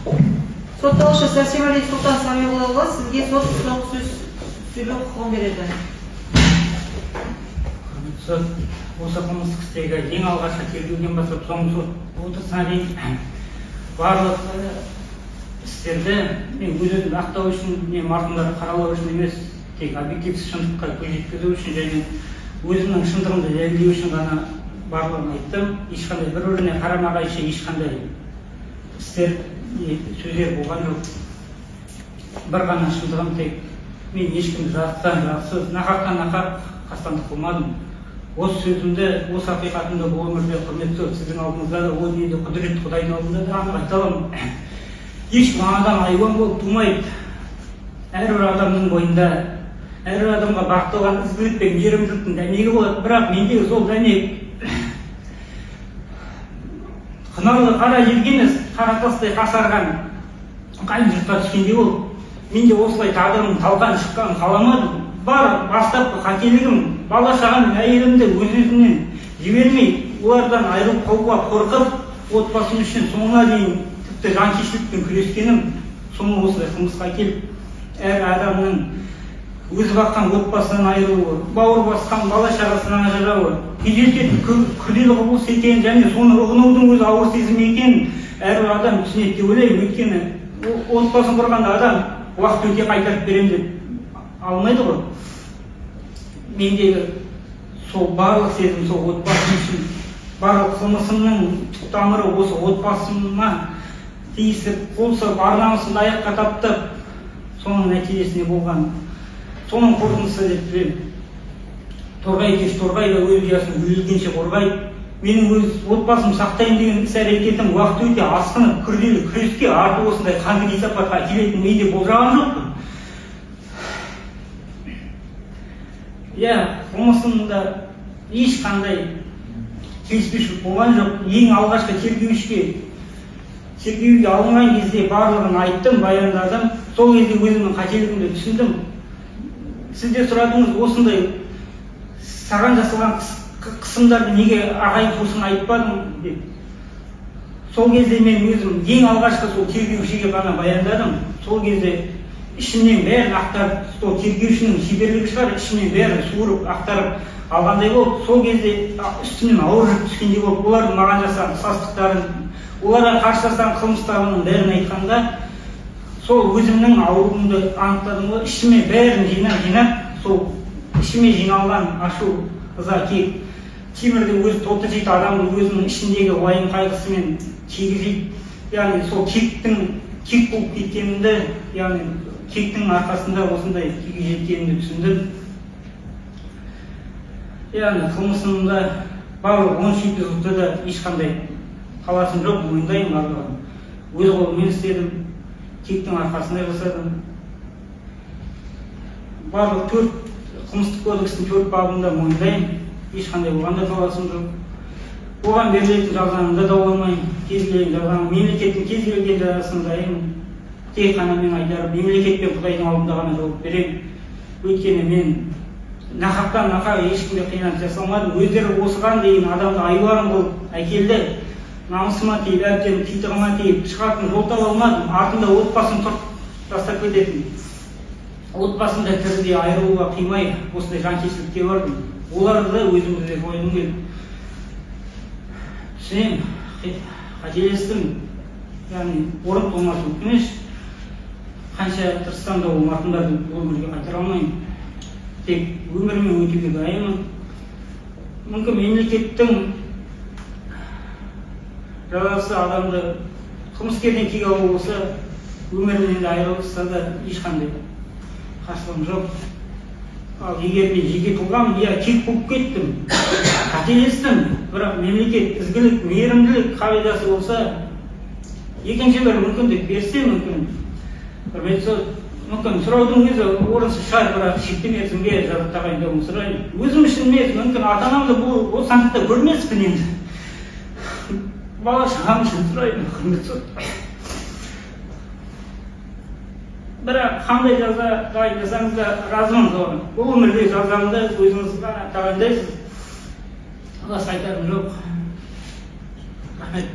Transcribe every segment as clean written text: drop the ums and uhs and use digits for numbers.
Сотталушы Сәрсемәли Сұлтан Самиғұлұлы, сізге сот ұсынық сөз сөйлеу құқығын береді. Сот осы қылмыстық істегі ең алғашқы тергеуден бастап соңғы сот отырысына дейін барлық істерді мен өз-өзімді ақтау үшін, не марқұмдарды қаралау үшін емес, тек объективсіз шындыққа көз жеткізу үшін және өзімнің шындығымды дәлелдеу үшін ғана барлығын айттым. Ешқандай бір-біріне қарама-қайшы ешқандай істер, сөздер болған жоқ. Бір ғана шындығым тек мен ешкімді жартыдан жартысыз, нақақтан нақақ қастандық қылмадым. Осы сөзімді, осы ақиқатымды бұл өмірде құрметті сіздің алдыңызда да, о дүниеде құдіретті Құдайдың алдында да анық айта аламын. Ешкім адам айуан болып тумайды. Әрбір адамның бойында, әрбір адамға бағытталған ізгілік пен мейірімділіктің дәнегі болады. Бірақ мендегі сол дәнек қынарлы қара жерге емес, қара тастай қасарған қайын жұртқа түскендей болып, менде осылай тағдырым талқан шыққанын қаламадым. Бар бастапқы қателігім бала-шағам мен әйелімді өз-өзімнен жібермей, олардан айырылып қалуға қорқып, отбасым үшін соңына дейін тіпті жанкештілікпен күрескенім, соңы осылай қылмысқа келіп, әр адамның өзі баққан отбасынан айырылуы, бауыр басқан бала-шағасынан ажырауы, күйзелтетін күрделі құбылыс екенін және соны ұғынудың өзі ауыр сезім екенін әрбір адам түсінеді деп ойлаймын. Өйткені отбасын құрғанда адам уақыт өте қайтарып беремін деп алмайды ғой. Мендегі сол барлық сезім сол отбасым үшін, барлық қылмысымның түп тамыры осы отбасыма тиісіп, болса ар-намысымды аяққа таптап, соның нәтижесінде болған. Соның қорытындысы деп білемін. Торғай кеш торғай да өз ұясын өлгенше қорғайды. Менің өз отбасым сақтайын деген іс-әрекетім уақыт өте асқынып, күрделі күреске арты осындай қанды кесапатқа әкелетінін мен де болжаған жоқпын. Қылмысымда ешқандай келіспеушілік болған жоқ. Ең алғашқы тергеуге алынған кезде барлығын айттым, баяндадым. Сол кезде өзімнің қателігімді түсіндім. Сіз де сұрадыңыз, осындай саған жасалған қысымдарды неге ағайын туысыңа айтпадың деп. Сол кезде мен өзім ең алғашқы сол тергеушіге ғана баяндадым. Сол кезде ішімнен бәрін ақтарып, сол тергеушінің шеберлігі шығар, ішімнен бәрін суырып ақтарып алғандай болып, сол кезде үстімнен ауыр жүк түскендей болып, олардың маған жасаған қысастықтарын, оларға қарсы жасаған қылмыстарының бәрін айтқанда, сол өзімнің ауруымды анықтадым ғой. Ішіме бәрін жинап, сол ішіме жиналған ашу, ыза, кек, темірді өзі тоты жейді, адамның өзінің ішіндегі уайым қайғысымен тигізейді. Яғни сол кек болып кеткенімді, яғни кектің арқасында осындай күйге жеткенімді түсіндім. Яғни қылмысымда барлық 13 эпизодта да ешқандай қаласым жоқ, мойындаймын барлығын. Өз қолыммен істедім, кектің арқасында жасадым. Барлық 4 қылмыстық кодекстің 4 бабында мойындаймын, ешқандай болғанда қаласым жоқ. Оған берілетін жазаны дауламаймын, кез келген жазаны, мемлекеттің кез келген жазасын дайынмын. Тек қана мен айтарым, мемлекет пен Құдайдың алдында ғана жауап беремін. Өйткені мен нақақтан нақақ ешкімге қиянат жасалмадым. Өздері осыған дейін адамды айуан болып әкелді. Намысыма тиіп, әбден титығыма тиіп, шығатын жол таба алмадым. Артында отбасын тұрып тастап кететін. Отбасында тірідей айырылуға қимай, осындай жанкештілікке бардым. Оларды да өзімді де қойдым келді. Түсінемін, қателестім. Яғни орын толмасы өкініш. Қанша тырыссам да ол марқұмдарды өмірге қайтара алмаймын. Тек өмірімен өтуге дайынмын. Мүмкін мемлекеттің жазасы адамды қылмыскерден кек алу болса, өмірінен де айырылса да ешқандай қарсылығым жоқ. Ал егер мен жеке тұлғам, кек болып кеттім, қателестім, бірақ мемлекет ізгілік, мейірімділік қағидасы болса, екінші бір мүмкіндік берсе, мүмкін сұраудың өзі орынсыз шығар, бірақ шекті мерзімге жаза тағайындауын сұраймын. Өзім үшін емес, мүмкін ата-анамды бұл санатта көрмеспін енді. Бала-шағам үшін сұраймын, құрметті сот. Бірақ қандай жаза тағайындасаңыз да разымын соған. Бұл өмірде жазамды өзіңіз ғана тағайындайсыз. Басқа айтарым жоқ. Рахмет.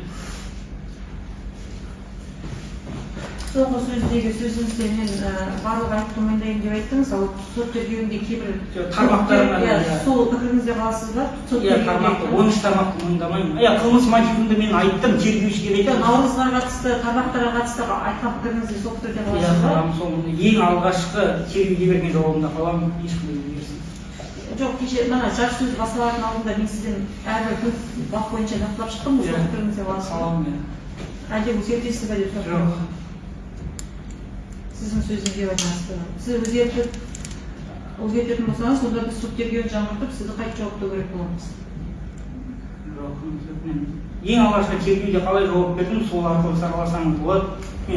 соңғы сөздегі сөзіңізде мен барлық айтты мойындаймын деп айттыңыз, ал сот тергеуінде кейбір тармақтарына сол пікіріңізде қаласыз ба? Тармақты 13 тармақты мойындамаймын. Қылмыс мотивінде мен айттым, тергеушіге айттым. Наурызға қатысты, тармақтарға қатысты айтқан пікіріңізде сол пікірде қаласыз ба? Сол ең алғашқы тергеуге берген жауабымда қаламын, ешкімге берсін. Жоқ, кеше мына жарты сөз басталардың алдында мен сізден әрбір пункт бап бойынша нақтылап шықтым, сол пікіріңізде қаласыз ба? Қаламын. Әлде өзгертесіз бе деп сұрап Жоқ. Сіздің сөзіңізге байланысты. Сіз өзгертетін болсаңыз, сонда біз сот тергеуін жаңғыртып, сізді қайта жауаптау керек боламыз. Жоқ, ең алғашқы тергеуде қалай жауап бердім, сол арқылы сараласаңыз болады.